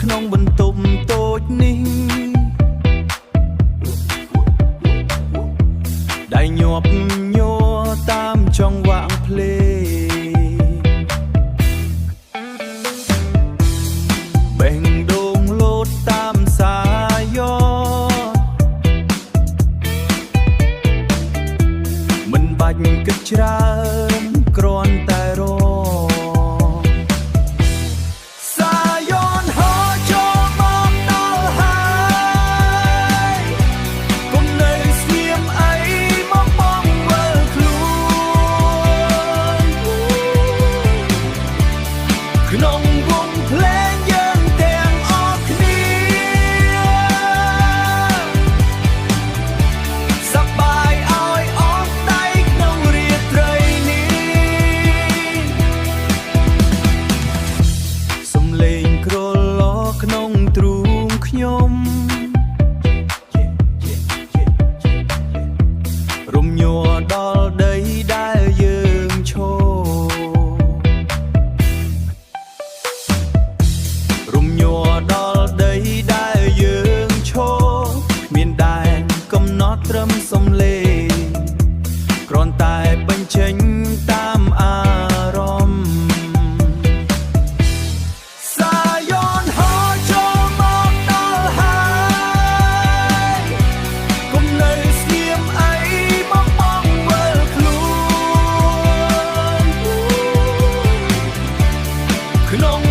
ក្នុងបន្ទប់តូចនេះដែលញាប់ញ័រតាមចង្វាក់ភ្លេងបេះដូងលោតតាមសាយ៉មិនបាច់គិតច្រើនគ្រាន់តែរក្នុងវងភ្លេងយើងទាំងអស់គ្នាសប្បាយឲ្យអស់ដៃក្នុងរាត្រីនេះសំឡេងក្រឡក្នុងទ្រូងខ្ញុំរំញ័រដល់ដីដែលយើងឈរដល់ដីដែលយើងឈរមានដែនកំណត់ត្រឹមសំឡេងគ្រាន់តែបញ្ចេញតាមអារម្មណ៍សាយ៉នហោចូលមកដល់ហើយកុំនៅស្ងៀមអីមកបងវិលខ្លួនក្នុង